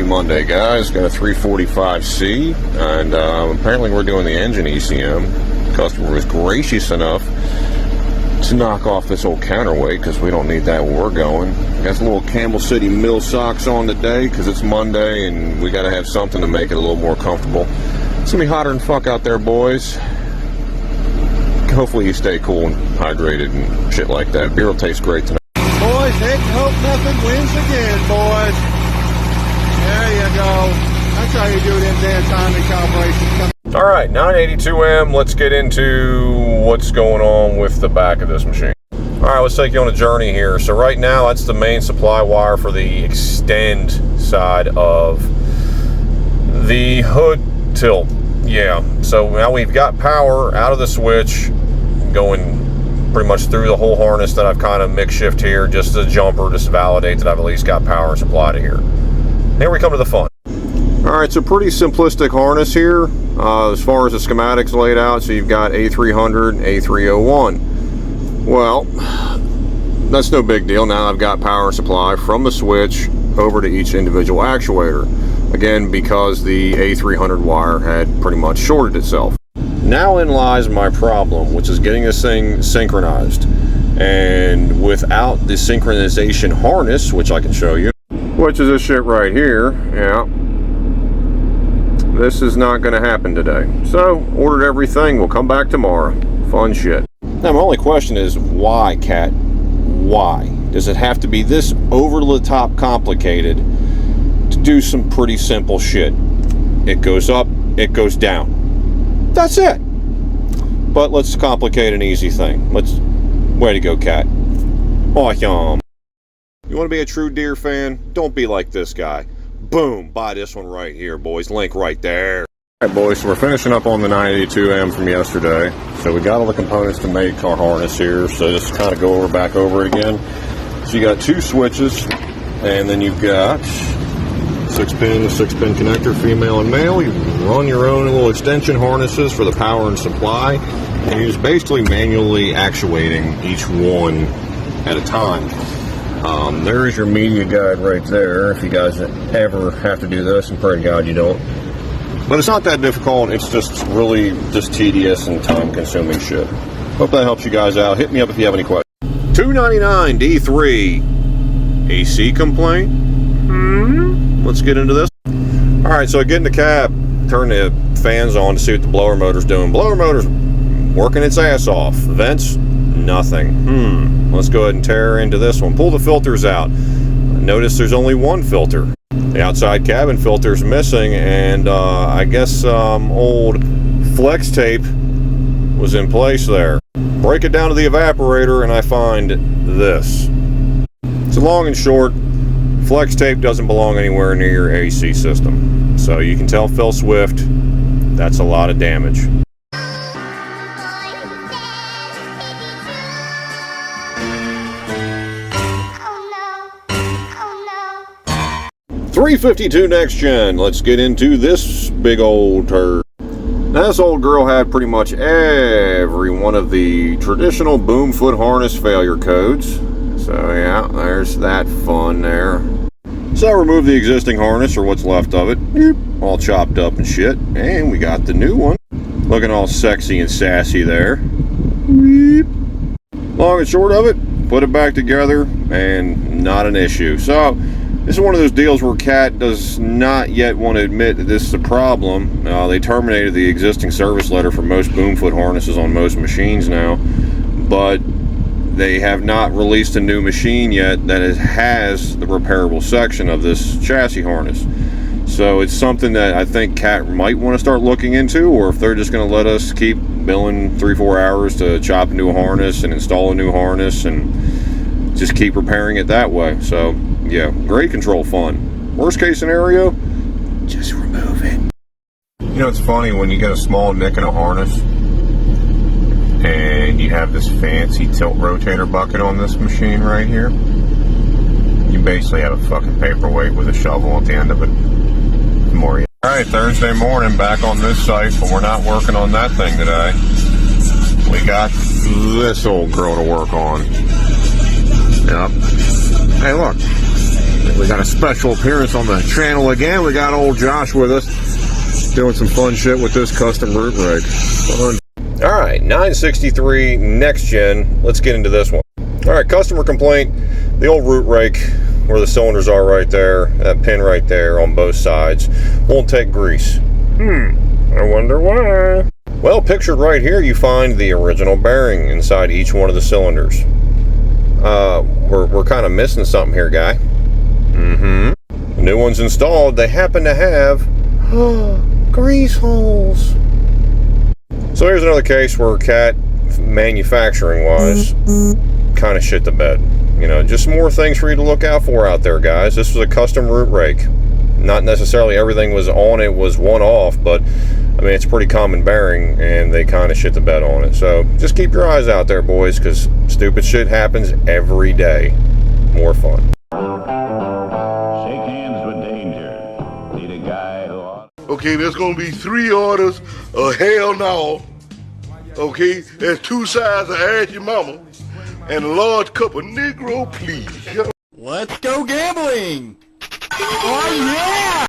Monday, guys. Got a 345C, and apparently we're doing the engine ECM. The customer was gracious enough to knock off this old counterweight because we don't need that where we're going. Got some little Campbell City Mill socks on today because it's Monday and we got to have something to make it a little more comfortable. It's gonna be hotter than fuck out there, boys. Hopefully you stay cool and hydrated and shit like that. Beer will taste great tonight. Boys, heck, hope nothing wins again, boys. There you go. That's how you do it in damn timing calibration. All right, 982M, let's get into what's going on with the back of this machine. All right, let's take you on a journey here. So right now, that's the main supply wire for the extend side of the hood tilt. Yeah, so now we've got power out of the switch going pretty much through the whole harness that I've kind of mix shift here, just as a jumper, just to validate that I've at least got power supply to here. Here we come to the fun. All right, so pretty simplistic harness here as far as the schematics laid out. So you've got A300 and A301. Well, that's no big deal. Now I've got power supply from the switch over to each individual actuator. Again, because the A300 wire had pretty much shorted itself. Now in lies my problem, which is getting this thing synchronized. And without the synchronization harness, which I can show you, which is this shit right here, yeah, this is not going to happen today. So, ordered everything, we'll come back tomorrow. Fun shit. Now my only question is, why, Cat? Why? Does it have to be this over-the-top complicated to do some pretty simple shit? It goes up, it goes down. That's it. But let's complicate an easy thing. Way to go, Cat. Awesome. You want to be a true deer fan? Don't be like this guy. Boom, buy this one right here, boys. Link right there. All right, boys, so we're finishing up on the 982M from yesterday. So we got all the components to make our harness here. So just kind of go back over it again. So you got two switches, and then you've got 6-pin connector, female and male. You run your own little extension harnesses for the power and supply, and you're just basically manually actuating each one at a time. There is your media guide right there if you guys ever have to do this, and pray to God you don't. But it's not that difficult. It's just really just tedious and time-consuming shit. Hope that helps you guys out. Hit me up if you have any questions. 299 D3 AC complaint. Let's get into this. All right, so I get in the cab, turn the fans on to see what the blower motor's doing. Blower motor's working its ass off. Vents, nothing. Let's go ahead and tear into this one. Pull the filters out. Notice there's only one filter. The outside cabin filter's missing, and I guess old flex tape was in place there. Break it down to the evaporator, and I find this. So long and short, flex tape doesn't belong anywhere near your AC system. So you can tell Phil Swift, that's a lot of damage. 352 NextGen. Let's get into this big old turd. Now this old girl had pretty much every one of the traditional boom foot harness failure codes. So yeah, there's that fun there. So I removed the existing harness, or what's left of it, all chopped up and shit, and we got the new one. Looking all sexy and sassy there. Long and short of it, put it back together, and not an issue. So this is one of those deals where Cat does not yet want to admit that this is a problem. They terminated the existing service letter for most boom foot harnesses on most machines now, but they have not released a new machine yet that has the repairable section of this chassis harness. So it's something that I think Cat might want to start looking into, or if they're just going to let us keep billing 3-4 hours to chop a new harness and install a new harness and just keep repairing it that way. So yeah, grade control fun. Worst case scenario, just remove it. You know, it's funny when you get a small nick in a harness and you have this fancy tilt rotator bucket on this machine right here. You basically have a fucking paperweight with a shovel at the end of it. More. Alright, Thursday morning, back on this site, but we're not working on that thing today. We got this old girl to work on. Yep. Hey, look. We got a special appearance on the channel again. We got old Josh with us, doing some fun shit with this custom root rake. Fun. All right, 963 NextGen. Let's get into this one. All right, customer complaint. The old root rake, where the cylinders are right there, that pin right there on both sides, won't take grease. I wonder why. Well, pictured right here, you find the original bearing inside each one of the cylinders. We're kind of missing something here, guy. The new ones installed, they happen to have grease holes. So here's another case where Cat, manufacturing wise, kind of shit the bed. You know, just more things for you to look out for out there, guys. This was a custom root rake. Not necessarily everything was on it was one off, but I mean, it's a pretty common bearing, and they kind of shit the bed on it. So just keep your eyes out there, boys, because stupid shit happens every day. More fun. Shake hands with danger. Need a guy who ought. Okay, there's gonna be 3 orders of hell no. Okay, there's 2 sides of Ask Your Mama and a large cup of Negro, please. Let's go gambling! Oh yeah!